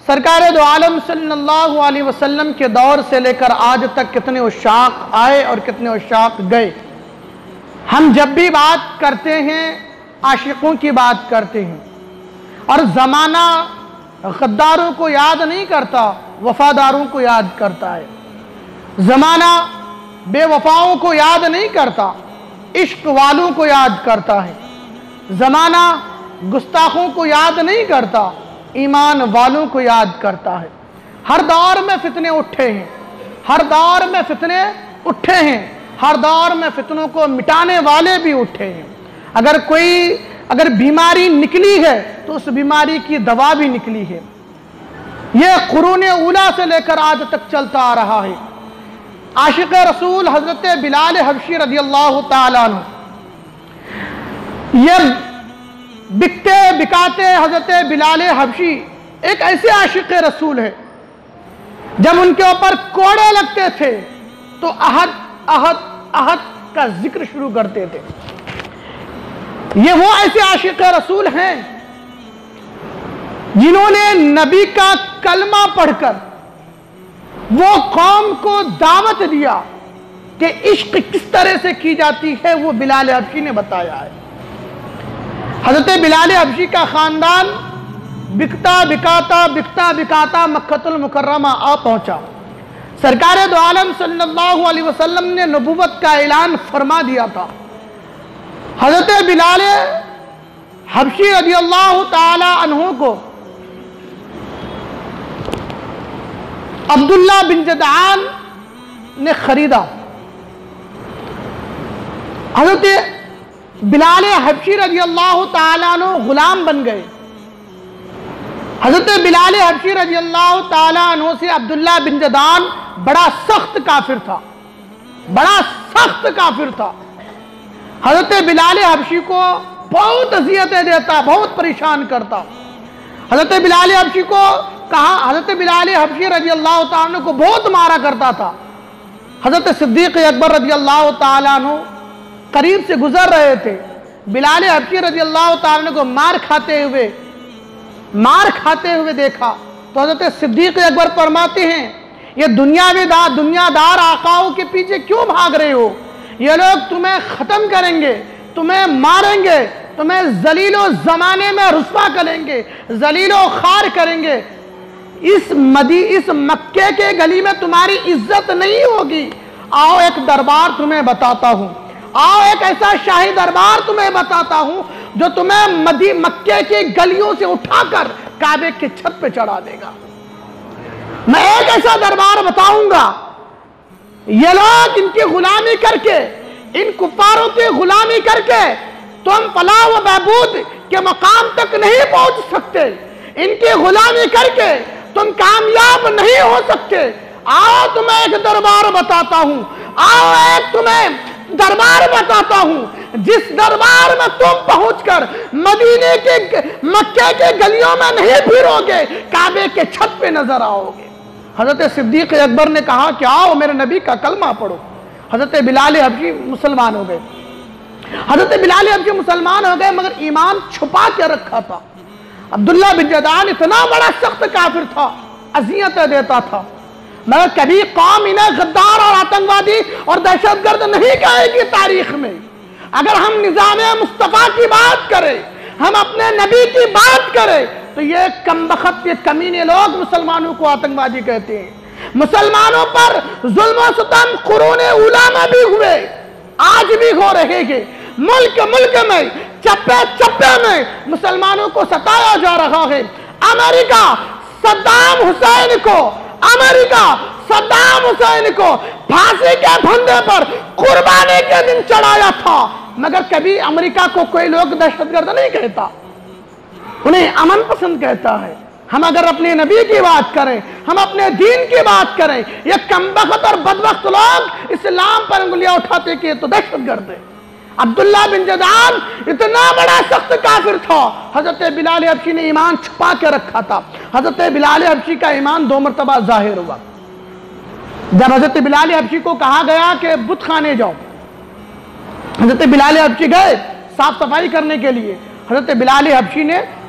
سرکار دو عالم صلی اللہ علیہ وسلم کے دور سے لے کر آج تک کتنے عشاق آئے اور کتنے عشاق گئے۔ ہم جب بھی بات کرتے ہیں عاشقوں کی بات کرتے ہیں، اور زمانہ غداروں کو یاد نہیں کرتا، وفاداروں کو یاد کرتا ہے۔ زمانہ بے وفاؤں کو یاد نہیں کرتا، عشق والوں کو یاد کرتا ہے۔ زمانہ گستاخوں کو یاد نہیں کرتا، ایمان والوں کو یاد کرتا ہے۔ ہر دور میں فتنے اٹھے ہیں، ہر دور میں فتنے اٹھے ہیں، ہر دور میں فتنوں کو مٹانے والے بھی اٹھے ہیں۔ اگر بیماری نکلی ہے تو اس بیماری کی دوا بھی نکلی ہے۔ یہ قرون اولا سے لے کر آج تک چلتا آ رہا ہے۔ عاشق رسول حضرت بلال حبشی رضی اللہ تعالیٰ عنہ، یہ بکتے بکاتے حضرت بلال حبشی ایک ایسے عاشق رسول ہے، جب ان کے اوپر کوڑے لگتے تھے تو احد احد احد کا ذکر شروع کرتے تھے۔ یہ وہ ایسے عاشق رسول ہیں جنہوں نے نبی کا کلمہ پڑھ کر وہ قوم کو دعوت دیا کہ عشق کس طرح سے کی جاتی ہے، وہ بلال حبشی نے بتایا ہے۔ حضرت بلال حبشی کا خاندان بکتا بکاتا مکہ المکرمہ آ پہنچا۔ سرکار دو عالم صلی اللہ علیہ وسلم نے نبوت کا اعلان فرما دیا تھا۔ حضرت بلال حبشی رضی اللہ تعالی عنہ کو عبداللہ بن جدعان نے خریدا۔ حضرت بلال حبشی رضی اللہ تعالیٰ عنہ غلام بن گئے۔ حضرت بلال حبشی رضی اللہ تعالیٰ عنہ سے عبداللہ بن جدعان بڑا سخت کافر تھا، بڑا سخت کافر تھا۔ حضرت بلال حبشی کو بہت اذیتیں دیتا، بہت پریشان کرتا۔ حضرت بلال حبشی کو حضرت بلال حبشی رضی اللہ تعالیٰ عنہ کو بہت مارا کرتا تھا۔ حضرت صدیق اکبر رضی اللہ تعالیٰ عنہ قریب سے گزر رہے تھے، بلال حبشی رضی اللہ تعالیٰ عنہ کو مار کھاتے ہوئے دیکھا تو حضرت صدیق اکبر فرماتے ہیں، یہ دنیا دار آقاؤں کے پیچھے کیوں بھاگ رہے ہو؟ یہ لوگ تمہیں ختم کریں گے، تمہیں ماریں گے، تمہیں ذلیل و زمانے میں رسوا کریں گے، ذلیل و خوار کریں گے۔ اس مکے کے گلی میں تمہاری عزت نہیں ہوگی۔ آؤ ایک دربار تمہیں بتاتا ہوں، آؤ ایک ایسا شاہی دربار تمہیں بتاتا ہوں جو تمہیں مکے کی گلیوں سے اٹھا کر کعبے کی چھت پہ چڑھا دے گا۔ میں ایک ایسا دربار بتاؤں گا، یہ لوگ ان کی غلامی کر کے، ان کفاروں کی غلامی کر کے تم فلاح و بہبود کے مقام تک نہیں پہنچ سکتے، ان کی غلامی کر کے تم کامیاب نہیں ہو سکتے۔ آؤ تمہیں ایک دربار بتاتا ہوں، آؤ ایک تمہیں دربار بتاتا ہوں جس دربار میں تم پہنچ کر مدینے کے مکے کے گلیوں میں نہیں پھرو گے، کعبے کے چھت پہ نظر آؤ گے۔ حضرت صدیق اکبر نے کہا کہ آؤ میرے نبی کا کلمہ پڑھو۔ حضرت بلال حبشی مسلمان ہو گئے۔ حضرت بلال حبشی مسلمان ہو گئے مگر ایمان چھپا کے رکھا تھا۔ عبداللہ بن جدعان اتنا بڑا سخت کافر تھا، اذیتیں دیتا تھا، مگر کبھی قوم انہیں غدار اور آتنکوادی اور دہشت گرد نہیں کہے گی تاریخ میں۔ اگر ہم نظام مصطفیٰ کی بات کریں، ہم اپنے نبی کی بات کریں تو یہ کمبخت، یہ کمینے لوگ مسلمانوں کو آتنکوادی کہتے ہیں۔ مسلمانوں پر ظلم و ستم قرون اولا میں بھی ہوئے، آج بھی ہو رہے ہیں۔ ملک میں چپے چپے میں مسلمانوں کو ستایا جا رہا ہے۔ امریکہ صدام حسین کو پھانسی کے پھندے پر قربانی کے دن چڑھایا تھا، مگر کبھی امریکہ کو کوئی لوگ دہشت گرد نہیں کہتا، انہیں امن پسند کہتا ہے۔ ہم اگر اپنے نبی کی بات کریں، ہم اپنے دین کی بات کریں، یہ کمبخت اور بدبخت لوگ اسلام پر انگلیاں اٹھاتے کہ یہ تو دہشت گرد ہے۔ عبداللہ بن جدعان اتنا بڑا سخت کافر تھا، حضرت بلال حبشی نے ایمان چھپا کے رکھا تھا۔ حضرت بلال حبشی کا ایمان 2 مرتبہ ظاہر ہوا۔ جب حضرت بلال حبشی کو کہا گیا کہ بت خانے جاؤ، حضرت بلال حبشی گئے صاف صفائی کرنے کے لیے۔ حضرت بلال حبشی نے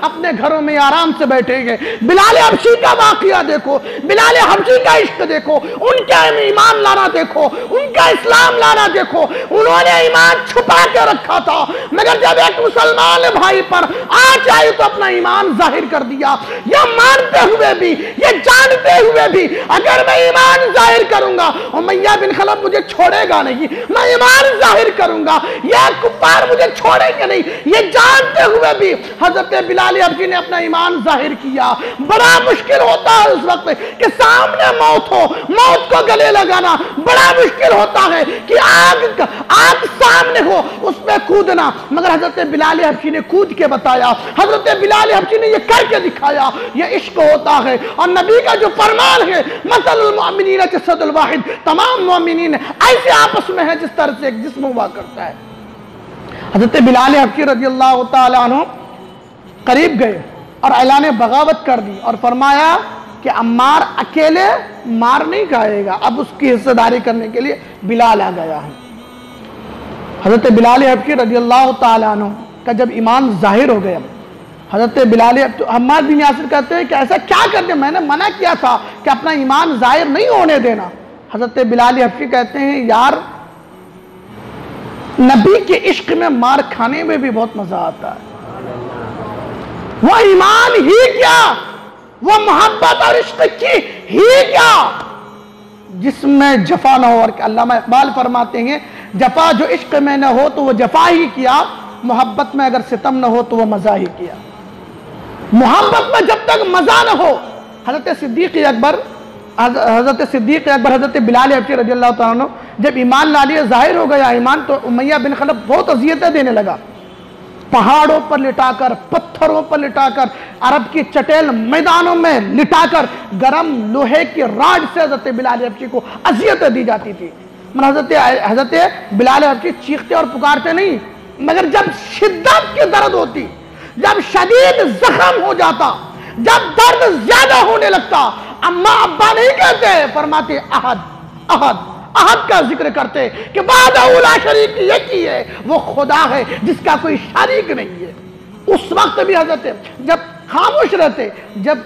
اپنے گھروں میں آرام سے بیٹھیں گے۔ بلال حبشی کا واقعہ دیکھو، بلال حبشی کا عشق دیکھو، ان کا ایمان لانا دیکھو، ان کا اسلام لانا دیکھو۔ انہوں نے ایمان چھپا کے رکھا تھا، مگر جب ایک مسلمان بھائی پر آج آئی تو اپنا ایمان ظاہر کر دیا۔ یہ مانتے ہوئے بھی، یہ جانتے ہوئے بھی اگر میں ایمان ظاہر کروں گا امیہ بن خلف مجھے چھوڑے گا نہیں، میں ایمان ظاہر کروں گا یہ کفار مجھے چھوڑیں گے نہیں، یہ جانتے ہوئے بھی حضرت بلال حبشی نے اپنا ایمان ظاہر کیا۔ بڑا مشکل ہوتا ہے اس وقت کہ سامنے موت ہو، موت کو گلے لگانا بڑا مشکل ہوتا ہے کہ آگ سامنے ہو اس پہ کودنا، مگر حضرت بلال حبشی نے کود کے بتایا، حضرت بلال حبشی نے یہ کر کے دکھایا۔ یہ عشق ہوتا ہے، اور نبی کا جو فرمان ہے مثل المؤمنین جسد الواحد، تمام مومنین ایسے آپس میں ہے جس طرح سے ایک جسم ہوا کرتا ہے۔ حضرت بلال حبشی رضی اللہ تعالیٰ عنہ قریب گئے اور اعلان بغاوت کر دی اور فرمایا کہ عمار اکیلے مار نہیں کھائے گا، اب اس کی حصہ داری کرنے کے لیے بلال آ گیا ہے۔ حضرت بلال حبشی رضی اللہ تعالیٰ عنہ کا جب ایمان ظاہر ہو گیا، حضرت بلال عمار بن یاسر کہتے ہیں کہ ایسا کیا کر دیا، میں نے منع کیا تھا کہ اپنا ایمان ظاہر نہیں ہونے دینا۔ حضرت بلال حبشی کہتے ہیں یار نبی کے عشق میں مار کھانے میں بھی بہت مزہ آتا ہے، وہ ایمان ہی کیا، وہ محبت اور عشق کی ہی کیا جس میں جفا نہ ہو۔ اور علامہ اقبال فرماتے ہیں جفا جو عشق میں نہ ہو تو وہ جفا ہی کیا، محبت میں اگر ستم نہ ہو تو وہ مزہ ہی کیا۔ محبت میں جب تک مزہ نہ ہو، حضرت صدیق اکبر حضرت بلال حبشی رضی اللہ تعالیٰ عنہ جب ایمان لا لیا، ظاہر ہو گیا ایمان، تو امیہ بن خلف بہت اذیتیں دینے لگا، پہاڑوں پر لٹا کر، پتھروں پر لٹا کر، عرب کی چٹیل میدانوں میں لٹا کر، گرم لوہے کی راڈ سے حضرت بلال حبشی کو اذیتیں دی جاتی تھی۔ حضرت بلال حبشی چیختے اور پکارتے نہیں، مگر جب شدت کی درد ہوتی، جب شدید زخم ہو جاتا، جب درد زیادہ ہونے لگتا، اماں ابا نہیں کہتے، فرماتے احد احد احد کا ذکر کرتے کہ وحدہ لا شریک یکی ہے، وہ خدا ہے جس کا کوئی شریک نہیں ہے۔ اس وقت بھی حضرت جب خاموش رہتے، جب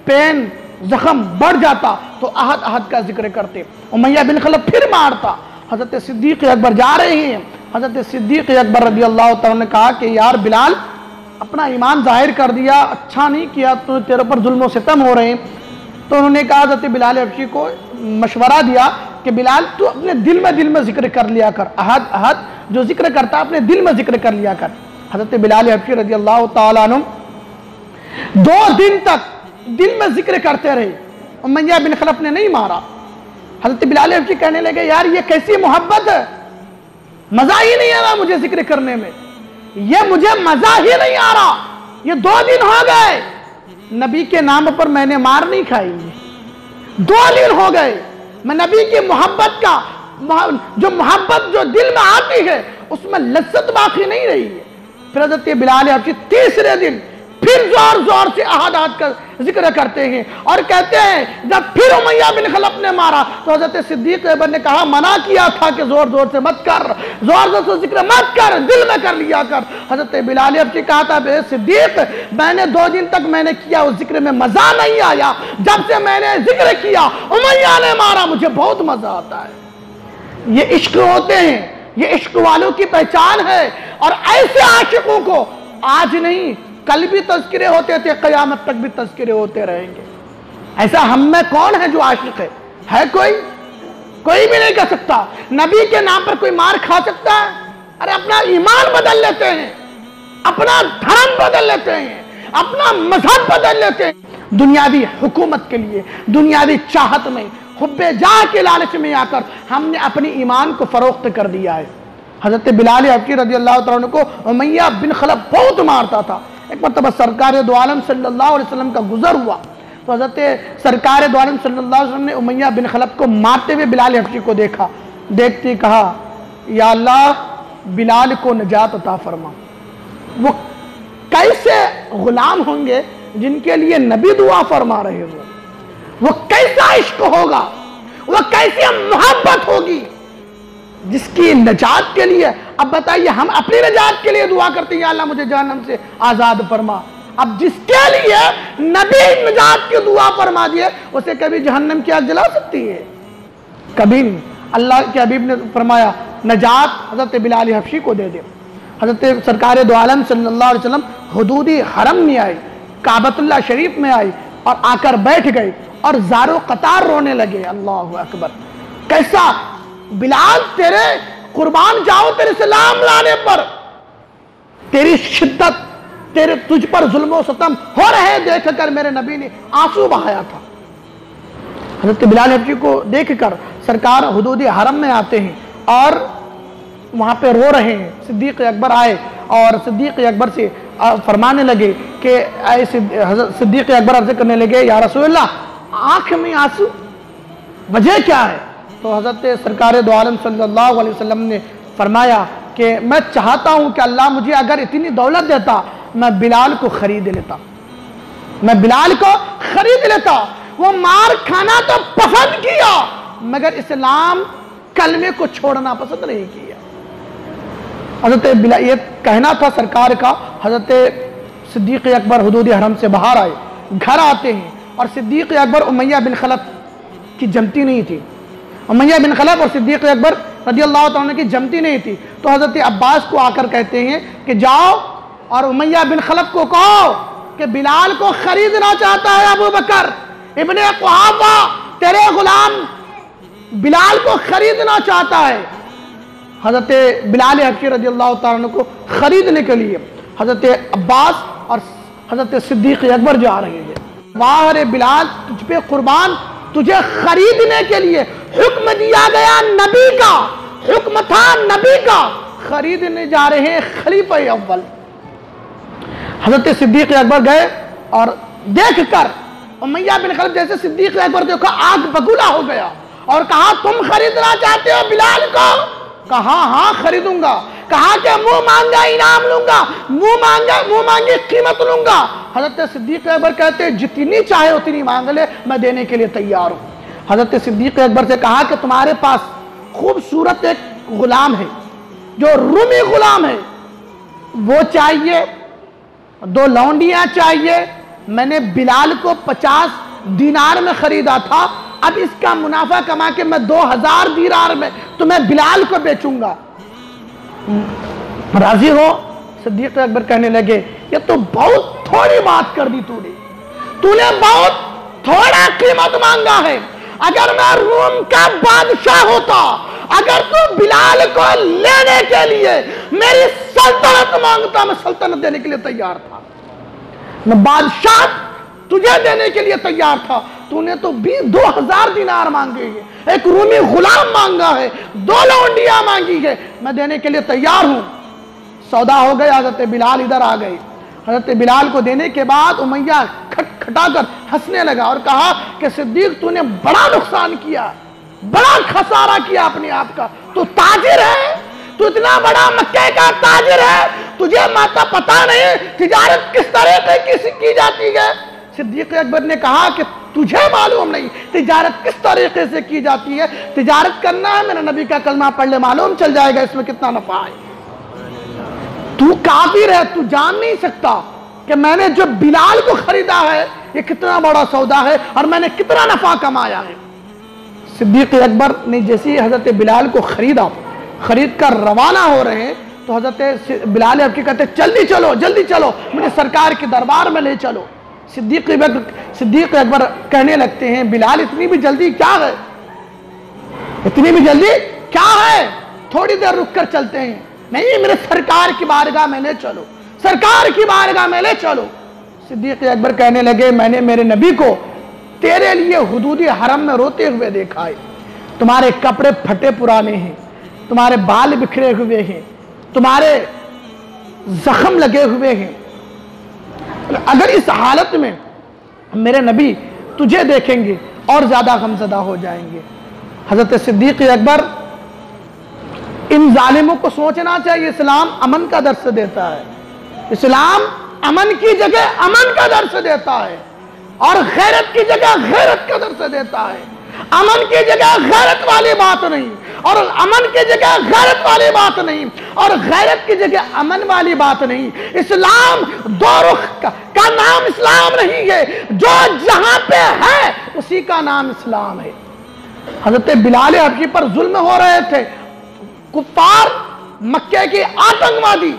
پین زخم بڑھ جاتا تو احد احد کا ذکر کرتے۔ امیہ بن خلف پھر مارتا، حضرت صدیق اکبر جا رہے ہیں، حضرت صدیق اکبر رضی اللہ تعالیٰ نے کہا کہ یار بلال اپنا ایمان ظاہر کر دیا، اچھا نہیں کیا، تو تیرے پر ظلم و ستم ہو رہے ہیں۔ تو انہوں نے کہا حضرت بلال حبشی کو مشورہ دیا کہ بلال تو اپنے دل میں ذکر کر لیا کر، احد احد جو ذکر کرتا اپنے دل میں ذکر کر لیا کر۔ حضرت بلال حبشی رضی اللہ تعالیٰ عنہ 2 دن تک دل میں ذکر کرتے رہے، امیہ بن خلف نے نہیں مارا۔ حضرت بلال حبشی کہنے لگے یار یہ کیسی محبت ہے، مزہ ہی نہیں آ رہا مجھے ذکر کرنے میں، یہ مجھے مزہ ہی نہیں آ رہا، یہ 2 دن ہو گئے نبی کے نام پر میں نے مار نہیں کھائی، 2 دن ہو گئے، میں نبی کی محبت کا جو محبت جو دل میں آتی ہے اس میں لذت باقی نہیں رہی ہے۔ پھر حضرت بلال حبشی تیسرے دن پھر زور زور سے احد احد کا ذکر کرتے ہیں اور کہتے ہیں جب پھر امیہ بن خلف نے مارا تو حضرت صدیق اکبر نے کہا منع کیا تھا کہ زور زور سے مت کر، زور زور سے ذکر مت کر، دل میں کر لیا کر۔ حضرت بلال حبشی کہا تھا بے صدیق میں نے 2 دن تک میں نے کیا، اس ذکر میں مزہ نہیں آیا، جب سے میں نے ذکر کیا امیہ نے مارا مجھے بہت مزہ آتا ہے۔ یہ عشق ہوتے ہیں، یہ عشق والوں کی پہچان ہے، اور ایسے عاشقوں کو آج نہیں کل بھی تذکرے ہوتے تھے، قیامت تک بھی تذکرے ہوتے رہیں گے۔ ایسا ہم میں کون ہے جو عاشق ہے کوئی بھی نہیں کہہ سکتا۔ نبی کے نام پر کوئی مار کھا سکتا ہے؟ ارے اپنا ایمان بدل لیتے ہیں، اپنا دھرم بدل لیتے ہیں، اپنا مذہب بدل لیتے ہیں، دنیاوی حکومت کے لیے، دنیاوی چاہت میں، حب جاہ کے لالچ میں آ کر ہم نے اپنی ایمان کو فروخت کر دیا ہے۔ حضرت بلال حبشی رضی اللہ تعالیٰ عنہ کو امیہ بن خلف بہت مارتا تھا۔ ایک مرتبہ سرکار دو عالم صلی اللہ علیہ وسلم کا گزر ہوا تو حضرت سرکار دو عالم صلی اللہ علیہ وسلم نے امیہ بن خلف کو مارتے ہوئے بلال حبشی کو دیکھا، دیکھتے کہا یا اللہ بلال کو نجات عطا فرما۔ وہ کیسے غلام ہوں گے جن کے لیے نبی دعا فرما رہے ہو، وہ کیسا عشق ہوگا، وہ کیسی محبت ہوگی جس کی نجات کے لیے، اب بتائیے ہم اپنی نجات کے لیے دعا کرتے ہیں یا اللہ مجھے جہنم سے آزاد فرما، اب جس کے لیے نبی نجات کی دعا فرما دیے اسے کبھی جہنم کی آگ جلا سکتی ہے؟ کبھی نہیں۔ اللہ کے حبیب نے فرمایا نجات حضرت بلال حبشی کو دے دے۔ حضرت سرکار دو عالم صلی اللہ علیہ وسلم حدودی حرم میں آئی، کعبۃ اللہ شریف میں آئی اور آ کر بیٹھ گئے اور زارو قطار رونے لگے۔ اللہ اکبر، کیسا بلال تیرے قربان جاؤ تیرے سلام لانے پر، تیری شدت، تجھ پر ظلم و ستم ہو رہے دیکھ کر میرے نبی نے آنسو بہایا تھا۔ حضرت بلال حبشی کو دیکھ کر سرکار حدود حرم میں آتے ہیں اور وہاں پہ رو رہے ہیں۔ صدیق اکبر آئے اور صدیق اکبر سے فرمانے لگے کہ حضرت صدیق اکبر عرض کرنے لگے یا رسول اللہ آنکھ میں آنسو، وجہ کیا ہے؟ تو حضرت سرکار دو عالم صلی اللہ علیہ وسلم نے فرمایا کہ میں چاہتا ہوں کہ اللہ مجھے اگر اتنی دولت دیتا میں بلال کو خرید لیتا، میں بلال کو خرید لیتا۔ وہ مار کھانا تو پسند کیا مگر اسلام کلمے کو چھوڑنا پسند نہیں کیا۔ حضرت بلال، یہ کہنا تھا سرکار کا۔ حضرت صدیق اکبر حدود حرم سے باہر آئے، گھر آتے ہیں اور صدیق اکبر امیہ بن خلف کی جمتی نہیں تھی، امیہ بن خلف اور صدیق اکبر رضی اللہ تعالیٰ کی جمتی نہیں تھی، تو حضرت عباس کو آ کر کہتے ہیں کہ جاؤ اور امیہ بن خلف کو کہو کہ بلال کو خریدنا چاہتا ہے ابو بکر ابن قحافہ، تیرے غلام بلال کو خریدنا چاہتا ہے۔ حضرت بلال حبشی رضی اللہ تعالیٰ کو خریدنے کے لیے حضرت عباس اور حضرت صدیق اکبر جا رہے ہیں۔ واہ رے بلال، تجھ پہ قربان، تجھے خریدنے کے لیے حکم دیا گیا، نبی کا حکم تھا، نبی کا، خریدنے جا رہے ہیں خلیفہ اول۔ حضرت صدیق اکبر گئے اور دیکھ کر امیہ بن خلف جیسے صدیق اکبر دیکھا آگ بگولا ہو گیا اور کہا تم خریدنا چاہتے ہو بلال کو؟ کہا ہاں خریدوں گا۔ کہا کہ منہ مانگا انعام لوں گا، منہ مانگی قیمت لوں گا۔ حضرت صدیق اکبر کہتے ہیں جتنی چاہے اتنی مانگ لے، میں دینے کے لیے تیار ہوں۔ حضرت صدیق اکبر سے کہا کہ تمہارے پاس خوبصورت ایک غلام ہے جو رومی غلام ہے، وہ چاہیے، 2 لونڈیاں چاہیے، میں نے بلال کو 50 دینار میں خریدا تھا، اب اس کا منافع کما کے میں 2000 دینار میں تمہیں بلال کو بیچوں گا، راضی ہو؟ صدیق اکبر کہنے لگے یہ تو بہت تھوڑی بات کر دی، تو نے بہت تھوڑا قیمت مانگا ہے۔ اگر میں روم کا بادشاہ ہوتا، اگر تو بلال کو لینے کے لیے میری سلطنت مانگتا، میں سلطنت دینے کے لیے تیار تھا، میں بادشاہ تجھے دینے کے لیے تیار تھا، تو نے تو 2000 دینار مانگے ہیں، ایک رومی غلام مانگا ہے، 2 لونڈیاں مانگی ہے، میں دینے کے لیے تیار ہوں۔ سودا ہو گیا، حضرت بلال ادھر آ گئے۔ حضرت بلال کو دینے کے بعد امیہ کھٹا کر ہنسنے لگا اور کہا کہ صدیق تو نے بڑا نقصان کیا، بڑا خسارہ کیا اپنے آپ کا، تو تاجر ہے، تو اتنا بڑا مکے کا تاجر ہے، تجھے ماتا پتا نہیں تجارت کس طرح کی جاتی ہے؟ صدیق اکبر نے کہا کہ تجھے معلوم نہیں تجارت کس طریقے سے کی جاتی ہے، تجارت کرنا ہے، میرے نبی کا کلمہ پڑھ لے، معلوم چل جائے گا اس میں کتنا نفع ہے۔ تو کافر ہے، تو جان نہیں سکتا کہ میں نے جو بلال کو خریدا ہے یہ کتنا بڑا سودا ہے اور میں نے کتنا نفع کمایا ہے۔ صدیق اکبر نے جیسے حضرت بلال کو خریدا، خرید کر روانہ ہو رہے ہیں تو حضرت بلال حبشی کہتے جلدی چلو، جلدی چلو، مجھے سرکار کے دربار میں لے چلو۔ صدیق اکبر کہنے لگتے ہیں بلال اتنی بھی جلدی کیا ہے، اتنی بھی جلدی کیا ہے، تھوڑی دیر رک کر چلتے ہیں۔ نہیں، میرے سرکار کی بارگاہ میں لے چلو، سرکار کی بارگاہ میں لے چلو۔ صدیق اکبر کہنے لگے میں نے میرے نبی کو تیرے لیے حدود حرم میں روتے ہوئے دیکھا ہے، تمہارے کپڑے پھٹے پرانے ہیں، تمہارے بال بکھرے ہوئے ہیں، تمہارے زخم لگے ہوئے ہیں، اگر اس حالت میں میرے نبی تجھے دیکھیں گے اور زیادہ غمزدہ ہو جائیں گے۔ حضرت صدیق اکبر، ان ظالموں کو سوچنا چاہیے، اسلام امن کا درس دیتا ہے، اسلام امن کی جگہ امن کا درس دیتا ہے اور غیرت کی جگہ غیرت کا درس دیتا ہے۔ امن کی جگہ غیرت والی بات نہیں، اور امن کی جگہ غیرت والی بات نہیں، اور غیرت کی جگہ امن والی بات نہیں۔ اسلام دو رخ کا نام اسلام نہیں ہے، جو جہاں پہ ہے اسی کا نام اسلام ہے۔ حضرت بلال حبشی پر ظلم ہو رہے تھے، کفار مکے کی آتنکوادی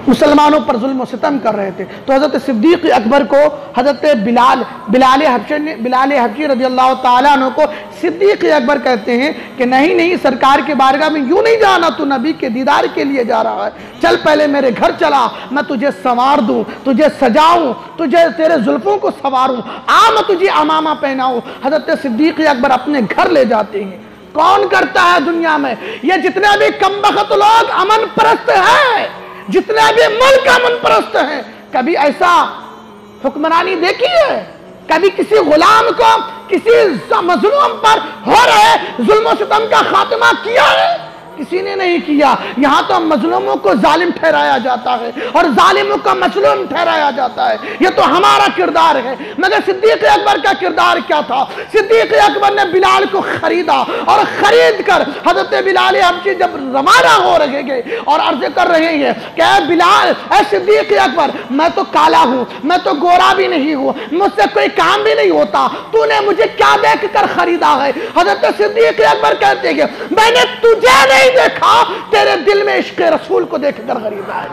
مسلمانوں پر ظلم و ستم کر رہے تھے، تو حضرت صدیق اکبر کو حضرت بلال حبشی رضی اللہ تعالیٰ عنہ کو صدیق اکبر کہتے ہیں کہ نہیں سرکار کے بارگاہ میں یوں نہیں جانا، تو نبی کے دیدار کے لیے جا رہا ہے، چل پہلے میرے گھر چلا، میں تجھے سنوار دوں، تجھے سجاؤں، تجھے تیرے زلفوں کو سنواروں، میں تجھے امامہ پہناؤں۔ حضرت صدیق اکبر اپنے گھر لے جاتے ہیں۔ کون کرتا ہے دنیا میں؟ یہ جتنے بھی کمبخت لوگ امن پرست ہیں، جتنے بھی ملک امن پرست ہیں، کبھی ایسا حکمرانی دیکھی ہے؟ کبھی کسی غلام کو کسی مظلوم پر ہو رہے ظلم و ستم کا خاتمہ کیا ہے؟ کسی نے نہیں کیا۔ یہاں تو مظلوموں کو ظالم ٹھہرایا جاتا ہے اور ظالموں کو مظلوم ٹھہرایا جاتا ہے، یہ تو ہمارا کردار ہے۔ مگر صدیق اکبر کا کردار کیا تھا؟ صدیق اکبر نے بلال کو خریدا، اور خرید کر حضرت بلال حبشی جب روانہ ہو رہے گے اور عرض کر رہے ہیں کہ اے بلال، اے صدیق اکبر، میں تو کالا ہوں، میں تو گورا بھی نہیں ہوں، مجھ سے کوئی کام بھی نہیں ہوتا، تو نے مجھے کیا دیکھ کر خریدا ہے؟ حضرت صدیق اکبر کہتے ہیں میں نے تجھے نہیں دیکھا، تیرے دل میں عشق رسول کو دیکھ کر خریدا ہے۔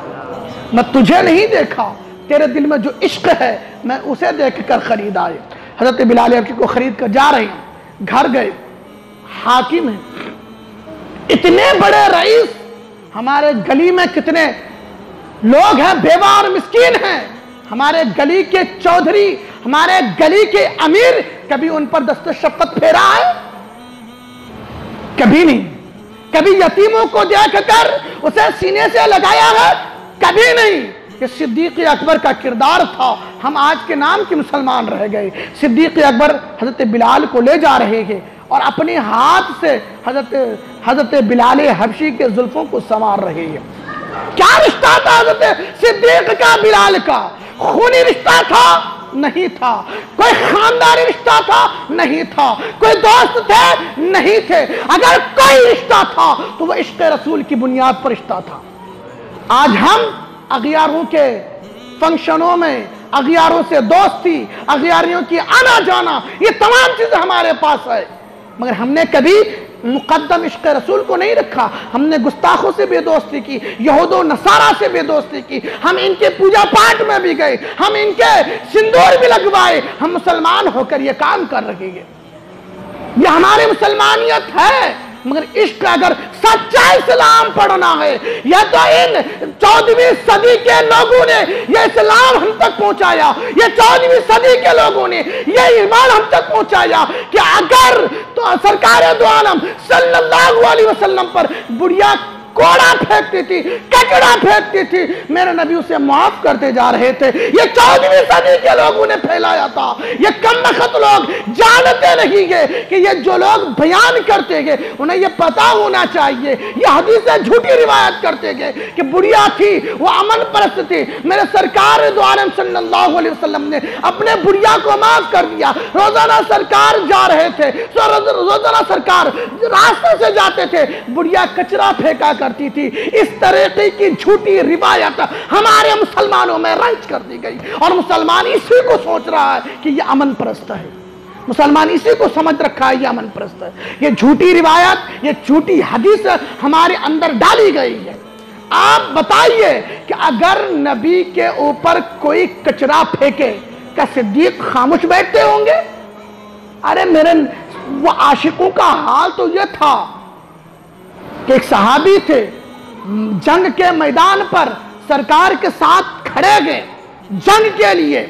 میں تجھے نہیں دیکھا، تیرے دل میں جو عشق ہے میں اسے دیکھ کر خریدا ہے۔ حضرت بلال حبشی کو خرید کر جا رہے ہیں، گھر گئے، حاکم ہیں، اتنے بڑے رئیس، ہمارے گلی میں کتنے لوگ ہیں بیوہ اور مسکین ہیں، ہمارے گلی کے چودھری، ہمارے گلی کے امیر، کبھی ان پر دست شفقت پھیرا ہے؟ کبھی نہیں۔ کبھی یتیموں کو دیکھ کر اسے سینے سے لگایا ہے؟ کبھی نہیں۔ یہ صدیق اکبر کا کردار تھا۔ ہم آج کے نام کی مسلمان رہ گئے۔ صدیق اکبر حضرت بلال کو لے جا رہے ہیں اور اپنے ہاتھ سے حضرت بلال حبشی کے زلفوں کو سنوار رہے ہیں۔ کیا رشتہ تھا حضرت صدیق کا بلال کا؟ خونی رشتہ تھا؟ نہیں تھا۔ کوئی خاندانی رشتہ تھا؟ نہیں تھا۔ کوئی دوست تھے؟ نہیں تھے۔ اگر کوئی رشتہ تھا تو وہ عشق رسول کی بنیاد پر رشتہ تھا۔ آج ہم اغیاروں کے فنکشنوں میں اغیاروں سے دوستی، اغیاریوں کی آنا جانا، یہ تمام چیزیں ہمارے پاس ہے، مگر ہم نے کبھی مقدم عشق رسول کو نہیں رکھا۔ ہم نے گستاخوں سے بے دوستی کی، یہود و نصارہ سے بے دوستی کی، ہم ان کے پوجا پاٹ میں بھی گئے، ہم ان کے سندور بھی لگوائے۔ ہم مسلمان ہو کر یہ کام کر رہے ہیں، یہ ہماری مسلمانیت ہے۔ مگر عشق اگر سچا اسلام پڑھنا ہے، یا تو ان 14ویں صدی کے لوگوں نے یہ اسلام ہم تک پہنچایا، یہ 14ویں صدی کے لوگوں نے یہ ایمان ہم تک پہنچایا کہ اگر تو سرکار دو عالم صلی اللہ علیہ وسلم پر بڑھیا کوڑا پھینکتی تھی، کچڑا پھینکتی تھی، میرے نبی اسے معاف کرتے جا رہے تھے۔ یہ 14ویں صدی کے لوگوں نے پھیلایا تھا۔ یہ کم بخت لوگ جانتے نہیں گے کہ یہ جو لوگ بیان کرتے گے انہیں یہ پتا ہونا چاہیے، یہ حدیثیں جھوٹی روایت کرتے گے کہ بڑھیا تھی، وہ امن پرست تھی، میرے سرکار دو عالم صلی اللہ علیہ وسلم نے اپنے بڑھیا کو معاف کر دیا۔ روزانہ سرکار جا رہے تھے، روزانہ سرکار راستے سے جاتے تھے، بڑھیا کچرا پھینکا کرتی تھی۔ اس طریقے کی جھوٹی روایت ہمارے مسلمانوں میں رائج کر دی گئی، اور مسلمان اسی کو سوچ رہا ہے کہ یہ امن پرست ہے، مسلمان اسی کو سمجھ رکھا ہے یہ امن پرست ہے۔ یہ جھوٹی روایت، یہ جھوٹی حدیث ہمارے اندر ڈالی گئی ہے۔ آپ بتائیے کہ اگر نبی کے اوپر کوئی کچرا پھینکے کیا صدیق خاموش بیٹھتے ہوں گے؟ ارے میرے وہ عاشقوں کا حال تو یہ تھا کہ ایک صحابی تھے، جنگ کے میدان پر سرکار کے ساتھ کھڑے گئے جنگ کے لیے،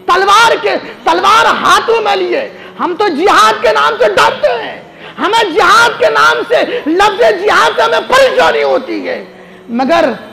تلوار ہاتھوں میں لیے۔ ہم تو جہاد کے نام سے ڈرتے ہیں، ہمیں جہاد کے نام سے، لفظ جہاد سے ہمیں پریشانی ہوتی ہے، مگر